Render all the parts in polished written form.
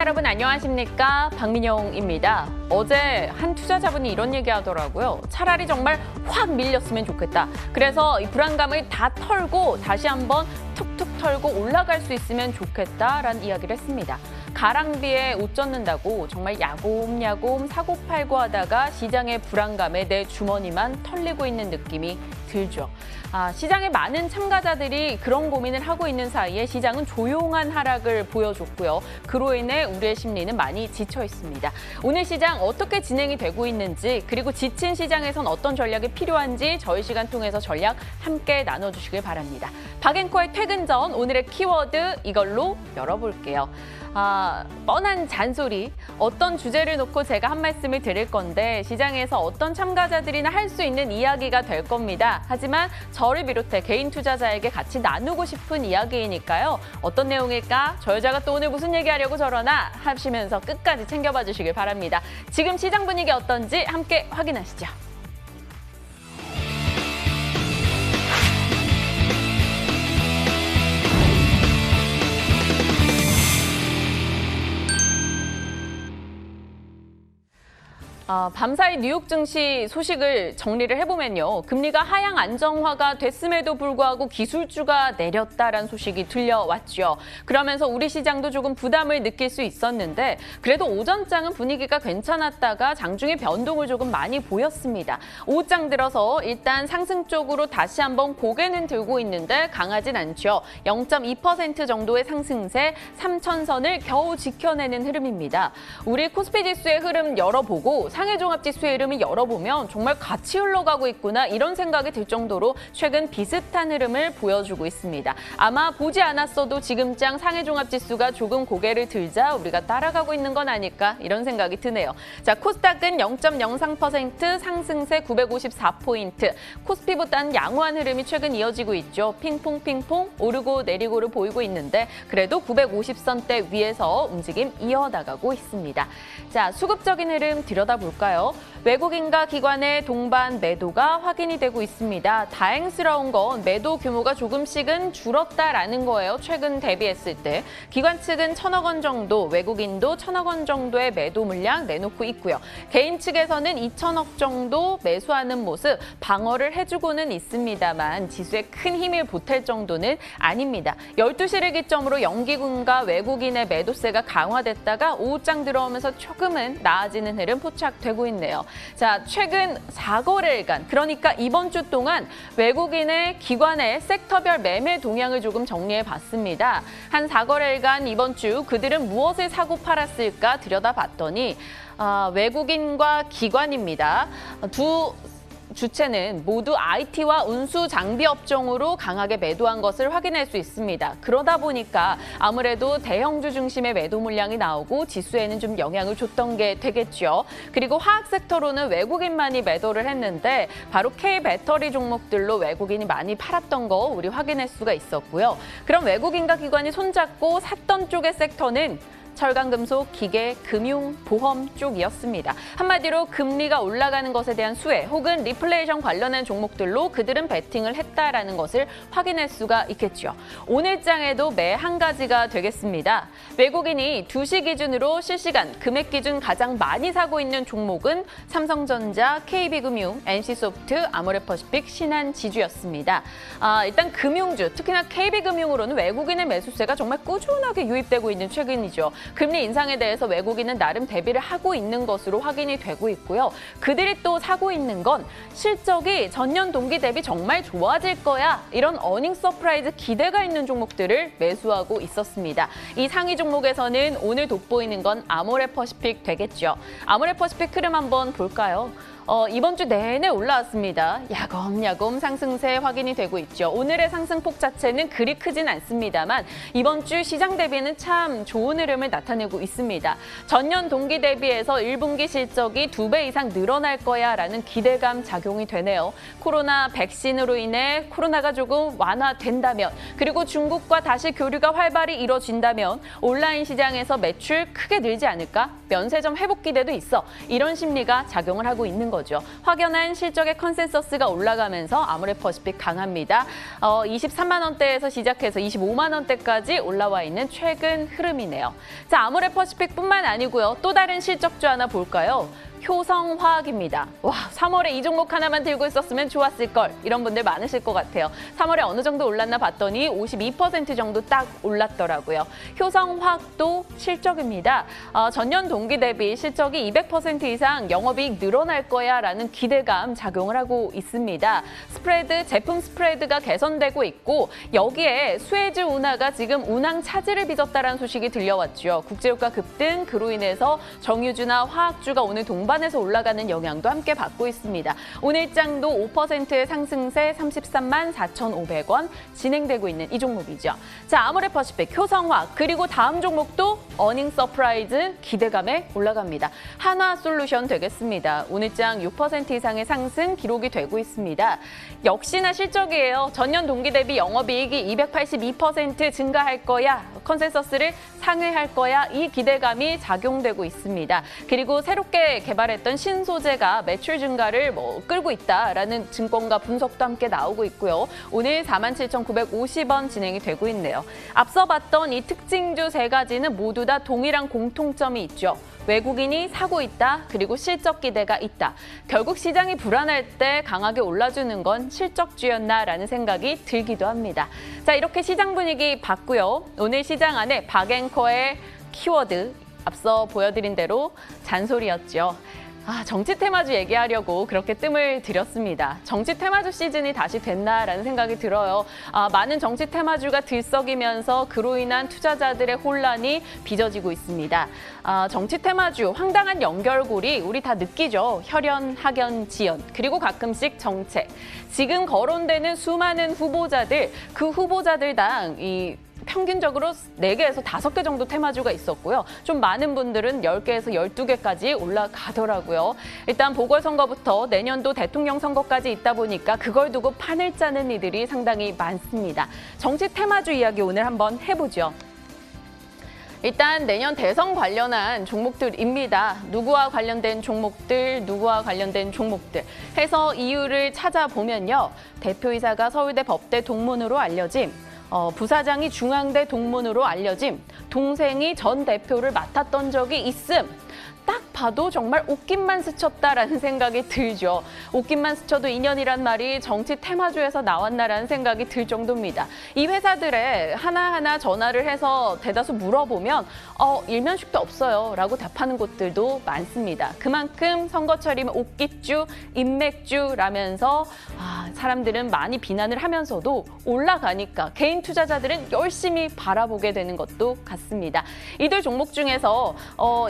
여러분 안녕하십니까? 박민영입니다. 어제 한 투자자분이 이런 얘기 하더라고요. 차라리 정말 확 밀렸으면 좋겠다. 그래서 이 불안감을 다 털고 다시 한번 툭툭 털고 올라갈 수 있으면 좋겠다라는 이야기를 했습니다. 가랑비에 옷 젖는다고 정말 야곱야곱 사고팔고 하다가 시장의 불안감에 내 주머니만 털리고 있는 느낌이 들죠. 시장의 많은 참가자들이 그런 고민을 하고 있는 사이에 시장은 조용한 하락을 보여줬고요. 그로 인해 우리의 심리는 많이 지쳐 있습니다. 오늘 시장 어떻게 진행이 되고 있는지 그리고 지친 시장에선 어떤 전략이 필요한지 저희 시간 통해서 전략 함께 나눠주시길 바랍니다. 박앵커의 퇴근 전 오늘의 키워드 이걸로 열어볼게요. 뻔한 잔소리, 어떤 주제를 놓고 제가 한 말씀을 드릴 건데 시장에서 어떤 참가자들이나 할 수 있는 이야기가 될 겁니다. 하지만 저를 비롯해 개인 투자자에게 같이 나누고 싶은 이야기이니까요. 어떤 내용일까? 저 여자가 또 오늘 무슨 얘기하려고 저러나 하시면서 끝까지 챙겨봐 주시길 바랍니다. 지금 시장 분위기 어떤지 함께 확인하시죠. 밤사이 뉴욕 증시 소식을 정리를 해보면요. 금리가 하향 안정화가 됐음에도 불구하고 기술주가 내렸다라는 소식이 들려왔죠. 그러면서 우리 시장도 조금 부담을 느낄 수 있었는데 그래도 오전장은 분위기가 괜찮았다가 장중에 변동을 조금 많이 보였습니다. 오후장 들어서 일단 상승 쪽으로 다시 한번 고개는 들고 있는데 강하진 않죠. 0.2% 정도의 상승세 3,000선을 겨우 지켜내는 흐름입니다. 우리 코스피 지수의 흐름 열어보고 상해종합지수의 흐름을 열어보면 정말 같이 흘러가고 있구나 이런 생각이 들 정도로 최근 비슷한 흐름을 보여주고 있습니다. 아마 보지 않았어도 지금장 상해종합지수가 조금 고개를 들자 우리가 따라가고 있는 건 아닐까 이런 생각이 드네요. 자, 코스닥은 0.03% 상승세 954포인트. 코스피보다는 양호한 흐름이 최근 이어지고 있죠. 핑퐁핑퐁 오르고 내리고를 보이고 있는데 그래도 950선대 위에서 움직임 이어나가고 있습니다. 자, 수급적인 흐름 들여다볼까요? 외국인과 기관의 동반 매도가 확인이 되고 있습니다. 다행스러운 건 매도 규모가 조금씩은 줄었다라는 거예요. 최근 대비했을 때. 기관 측은 1,000억 원 정도, 외국인도 1,000억 원 정도의 매도 물량 내놓고 있고요. 개인 측에서는 2,000억 정도 매수하는 모습 방어를 해주고는 있습니다만 지수에 큰 힘을 보탤 정도는 아닙니다. 12시를 기점으로 연기군과 외국인의 매도세가 강화됐다가 오후장 들어오면서 조금은 나아지는 흐름 포착되고 있네요. 자, 최근 4거래일간, 그러니까 이번 주 동안 외국인의 기관의 섹터별 매매 동향을 조금 정리해 봤습니다. 한 4거래일간 이번 주 그들은 무엇을 사고 팔았을까 들여다봤더니 외국인과 기관입니다. 두 주체는 모두 IT와 운수 장비 업종으로 강하게 매도한 것을 확인할 수 있습니다. 그러다 보니까 아무래도 대형주 중심의 매도 물량이 나오고 지수에는 좀 영향을 줬던 게 되겠죠. 그리고 화학 섹터로는 외국인만이 매도를 했는데 바로 K배터리 종목들로 외국인이 많이 팔았던 거 우리 확인할 수가 있었고요. 그럼 외국인과 기관이 손잡고 샀던 쪽의 섹터는 철강, 금속, 기계, 금융, 보험 쪽이었습니다. 한마디로 금리가 올라가는 것에 대한 수혜 혹은 리플레이션 관련한 종목들로 그들은 베팅을 했다라는 것을 확인할 수가 있겠죠. 오늘장에도 매 한 가지가 되겠습니다. 외국인이 2시 기준으로 실시간 금액 기준 가장 많이 사고 있는 종목은 삼성전자, KB금융, NC소프트, 아모레퍼시픽, 신한지주였습니다. 일단 금융주, 특히나 KB금융으로는 외국인의 매수세가 정말 꾸준하게 유입되고 있는 최근이죠. 금리 인상에 대해서 외국인은 나름 대비를 하고 있는 것으로 확인이 되고 있고요. 그들이 또 사고 있는 건 실적이 전년 동기 대비 정말 좋아질 거야. 이런 어닝 서프라이즈 기대가 있는 종목들을 매수하고 있었습니다. 이 상위 종목에서는 오늘 돋보이는 건 아모레퍼시픽 되겠죠. 아모레퍼시픽 흐름 한번 볼까요? 이번 주 내내 올라왔습니다. 야금야금 상승세 확인이 되고 있죠. 오늘의 상승폭 자체는 그리 크진 않습니다만 이번 주 시장 대비는 참 좋은 흐름을 나타내고 있습니다. 전년 동기 대비해서 1분기 실적이 2배 이상 늘어날 거야라는 기대감 작용이 되네요. 코로나 백신으로 인해 코로나가 조금 완화된다면 그리고 중국과 다시 교류가 활발히 이뤄진다면 온라인 시장에서 매출 크게 늘지 않을까? 면세점 회복 기대도 있어. 이런 심리가 작용을 하고 있는 거죠. 확연한 실적의 컨센서스가 올라가면서 아모레퍼시픽 강합니다. 23만 원대에서 시작해서 25만 원대까지 올라와 있는 최근 흐름이네요. 자, 아모레퍼시픽뿐만 아니고요. 또 다른 실적주 하나 볼까요? 효성화학입니다. 와, 3월에 이 종목 하나만 들고 있었으면 좋았을 걸. 이런 분들 많으실 것 같아요. 3월에 어느 정도 올랐나 봤더니 52% 정도 딱 올랐더라고요. 효성화학도 실적입니다. 전년 동기 대비 실적이 200% 이상 영업이익 늘어날 거야라는 기대감 작용을 하고 있습니다. 제품 스프레드가 개선되고 있고 여기에 수에즈 운하가 지금 운항 차질을 빚었다는 소식이 들려왔죠. 국제유가 급등, 그로 인해서 정유주나 화학주가 오늘 동반해서 올라가는 영향도 함께 받고 있습니다. 오늘 장도 5%의 상승세 33만 4,500원 진행되고 있는 이 종목이죠. 자, 아모레퍼시픽, 효성화학, 그리고 다음 종목도 어닝 서프라이즈 기대감에 올라갑니다. 한화솔루션 되겠습니다. 오늘 장 6% 이상의 상승 기록이 되고 있습니다. 역시나 실적이에요. 전년 동기 대비 영업이익이 282% 증가할 거야. 컨센서스를 상회할 거야. 이 기대감이 작용되고 있습니다. 그리고 새롭게 개발했던 신소재가 매출 증가를 끌고 있다라는 증권가 분석도 함께 나오고 있고요. 오늘 47,950원 진행이 되고 있네요. 앞서 봤던 이 특징주 세 가지는 모두 다 동일한 공통점이 있죠. 외국인이 사고 있다, 그리고 실적 기대가 있다. 결국 시장이 불안할 때 강하게 올라주는 건 실적주였나라는 생각이 들기도 합니다. 자, 이렇게 시장 분위기 봤고요. 오늘 시장 안에 박앵커의 키워드, 앞서 보여드린 대로 잔소리였죠. 정치 테마주 얘기하려고 그렇게 뜸을 들였습니다. 정치 테마주 시즌이 다시 됐나라는 생각이 들어요. 많은 정치 테마주가 들썩이면서 그로 인한 투자자들의 혼란이 빚어지고 있습니다. 정치 테마주, 황당한 연결고리 우리 다 느끼죠. 혈연, 학연, 지연, 그리고 가끔씩 정책. 지금 거론되는 수많은 후보자들, 그 후보자들당 평균적으로 4개에서 5개 정도 테마주가 있었고요. 좀 많은 분들은 10개에서 12개까지 올라가더라고요. 일단 보궐선거부터 내년도 대통령 선거까지 있다 보니까 그걸 두고 판을 짜는 이들이 상당히 많습니다. 정치 테마주 이야기 오늘 한번 해보죠. 일단 내년 대선 관련한 종목들입니다. 누구와 관련된 종목들, 누구와 관련된 종목들 해서 이유를 찾아보면요. 대표이사가 서울대 법대 동문으로 알려짐. 부사장이 중앙대 동문으로 알려짐, 동생이 전 대표를 맡았던 적이 있음. 딱 봐도 정말 옷깃만 스쳤다라는 생각이 들죠. 옷깃만 스쳐도 인연이란 말이 정치 테마주에서 나왔나라는 생각이 들 정도입니다. 이 회사들에 하나하나 전화를 해서 대다수 물어보면 일면식도 없어요 라고 답하는 곳들도 많습니다. 그만큼 선거철이면 옷깃주, 인맥주라면서 사람들은 많이 비난을 하면서도 올라가니까 개인 투자자들은 열심히 바라보게 되는 것도 같습니다. 이들 종목 중에서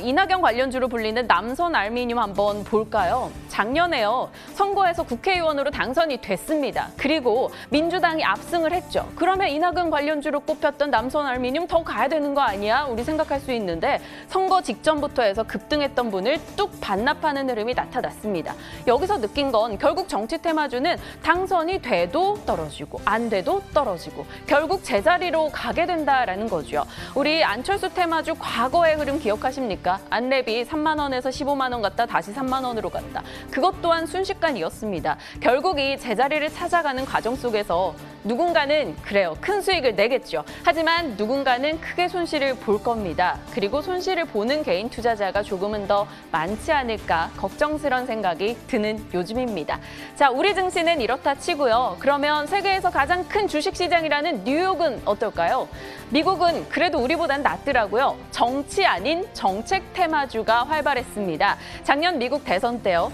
이낙연 관련주로 불리는 남선 알미늄 한번 볼까요? 작년에요. 선거에서 국회의원으로 당선이 됐습니다. 그리고 민주당이 압승을 했죠. 그러면 이낙연 관련주로 꼽혔던 남선 알미늄 더 가야 되는 거 아니야? 우리 생각할 수 있는데 선거 직전부터 해서 급등했던 분을 뚝 반납하는 흐름이 나타났습니다. 여기서 느낀 건 결국 정치 테마주는 당선이 돼도 떨어지고 안 돼도 떨어지고 결국 제자리로 가게 된다라는 거죠. 우리 안철수 테마주 과거의 흐름 기억하십니까? 안랩이 3만 원에서 15만 원 갔다 다시 3만 원으로 갔다. 그것 또한 순식간이었습니다. 결국 이 제자리를 찾아가는 과정 속에서 누군가는 그래요. 큰 수익을 내겠죠. 하지만 누군가는 크게 손실을 볼 겁니다. 그리고 손실을 보는 개인 투자자가 조금은 더 많지 않을까 걱정스러운 생각이 드는 요즘입니다. 자, 우리 증시는 이렇다 치고요. 그러면 세계에서 가장 큰 주식시장이라는 뉴욕은 어떨까요? 미국은 그래도 우리보단 낫더라고요. 정치 아닌 정책 테마주가 활발했습니다. 작년 미국 대선 때요.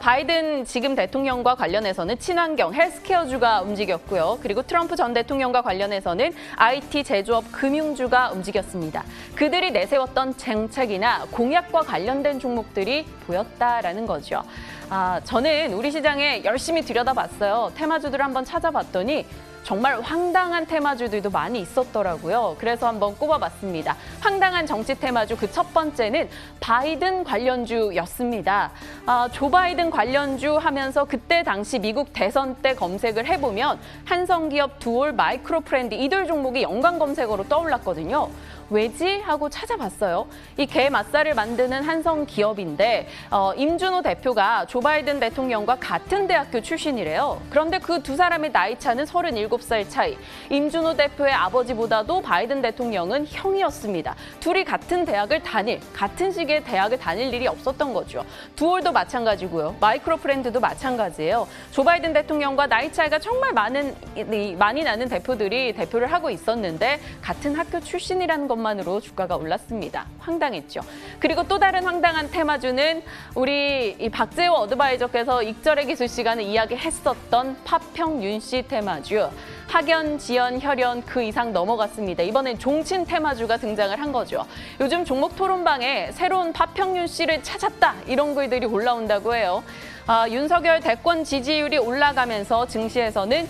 바이든 지금 대통령과 관련해서는 친환경, 헬스케어주가 움직였고요. 그리고 트럼프 전 대통령과 관련해서는 IT, 제조업, 금융주가 움직였습니다. 그들이 내세웠던 정책이나 공약과 관련된 종목들이 보였다라는 거죠. 저는 우리 시장에 열심히 들여다봤어요. 테마주들을 한번 찾아봤더니 정말 황당한 테마주들도 많이 있었더라고요. 그래서 한번 꼽아봤습니다. 황당한 정치 테마주 그 첫 번째는 바이든 관련주였습니다. 조 바이든 관련주 하면서 그때 당시 미국 대선 때 검색을 해보면 한성기업, 두올, 마이크로프렌디 이들 종목이 연관 검색어로 떠올랐거든요. 왜지? 하고 찾아봤어요. 이 게 맛살을 만드는 한성 기업인데 임준호 대표가 조 바이든 대통령과 같은 대학교 출신이래요. 그런데 그 두 사람의 나이 차는 37살 차이. 임준호 대표의 아버지보다도 바이든 대통령은 형이었습니다. 둘이 같은 같은 시기에 대학을 다닐 일이 없었던 거죠. 두올도 마찬가지고요. 마이크로 프렌드도 마찬가지예요. 조 바이든 대통령과 나이 차이가 정말 많이 나는 대표들이 대표를 하고 있었는데 같은 학교 출신이라는 것만으로 주가가 올랐습니다. 황당했죠. 그리고 또 다른 황당한 테마주는 우리 이 박재호 어드바이저께서 익절의 기술 시간에 이야기했었던 파평 윤씨 테마주. 학연, 지연, 혈연 그 이상 넘어갔습니다. 이번엔 종친 테마주가 등장을 한 거죠. 요즘 종목 토론방에 새로운 파평윤 씨를 찾았다 이런 글들이 올라온다고 해요. 윤석열 대권 지지율이 올라가면서 증시에서는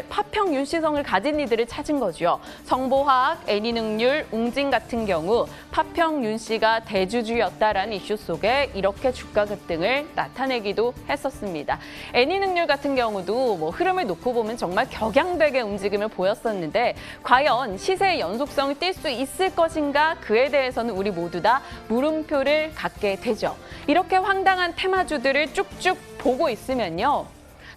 파평 윤씨성을 가진 이들을 찾은 거죠. 정보화학, 애니능률, 웅진 같은 경우 파평 윤씨가 대주주였다라는 이슈 속에 이렇게 주가 급등을 나타내기도 했었습니다. 애니능률 같은 경우도 흐름을 놓고 보면 정말 격양되게 움직임을 보였었는데 과연 시세의 연속성을 띌 수 있을 것인가 그에 대해서는 우리 모두 다 물음표를 갖게 되죠. 이렇게 황당한 테마주들을 쭉쭉 보고 있으면요.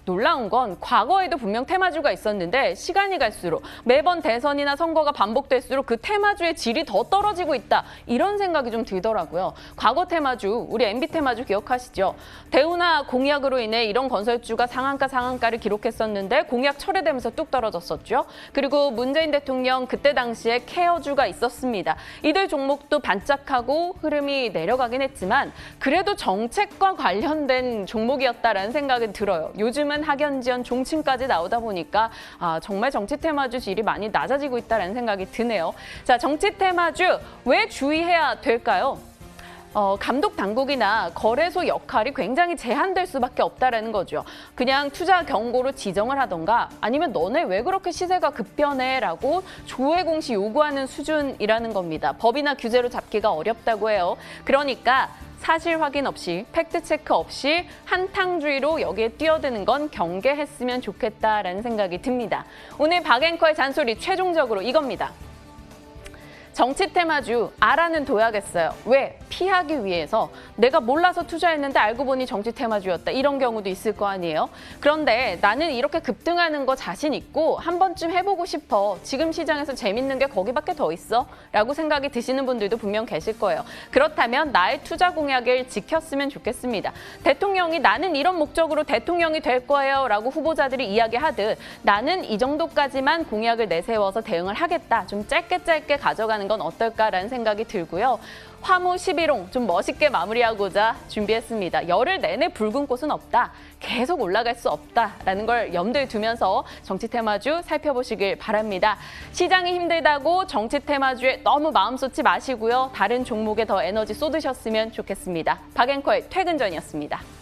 놀라운 건 과거에도 분명 테마주가 있었는데 시간이 갈수록 매번 대선이나 선거가 반복될수록 그 테마주의 질이 더 떨어지고 있다. 이런 생각이 좀 들더라고요. 과거 테마주, 우리 MB 테마주 기억하시죠? 대우나 공약으로 인해 이런 건설주가 상한가를 기록했었는데 공약 철회되면서 뚝 떨어졌었죠. 그리고 문재인 대통령 그때 당시에 케어주가 있었습니다. 이들 종목도 반짝하고 흐름이 내려가긴 했지만 그래도 정책과 관련된 종목이었다라는 생각은 들어요. 요즘은 학연, 지연, 종친까지 나오다 보니까 정말 정치 테마주 질이 많이 낮아지고 있다는 생각이 드네요. 자, 정치 테마주 왜 주의해야 될까요? 감독 당국이나 거래소 역할이 굉장히 제한될 수밖에 없다라는 거죠. 그냥 투자 경고로 지정을 하던가 아니면 너네 왜 그렇게 시세가 급변해?라고 조회 공시 요구하는 수준이라는 겁니다. 법이나 규제로 잡기가 어렵다고 해요. 그러니까 사실 확인 없이 팩트체크 없이 한탕주의로 여기에 뛰어드는 건 경계했으면 좋겠다라는 생각이 듭니다. 오늘 박앵커의 잔소리 최종적으로 이겁니다. 정치 테마주 알아는 둬야겠어요. 왜? 피하기 위해서 내가 몰라서 투자했는데 알고 보니 정치 테마주였다. 이런 경우도 있을 거 아니에요. 그런데 나는 이렇게 급등하는 거 자신 있고 한 번쯤 해보고 싶어. 지금 시장에서 재밌는 게 거기밖에 더 있어? 라고 생각이 드시는 분들도 분명 계실 거예요. 그렇다면 나의 투자 공약을 지켰으면 좋겠습니다. 대통령이 나는 이런 목적으로 대통령이 될 거예요. 라고 후보자들이 이야기하듯 나는 이 정도까지만 공약을 내세워서 대응을 하겠다. 좀 짧게 가져가는 건 어떨까라는 생각이 들고요. 화무 11홍 좀 멋있게 마무리하고자 준비했습니다. 열흘 내내 붉은 꽃은 없다. 계속 올라갈 수 없다라는 걸 염두에 두면서 정치 테마주 살펴보시길 바랍니다. 시장이 힘들다고 정치 테마주에 너무 마음 쏟지 마시고요. 다른 종목에 더 에너지 쏟으셨으면 좋겠습니다. 박앵커의 퇴근 전이었습니다.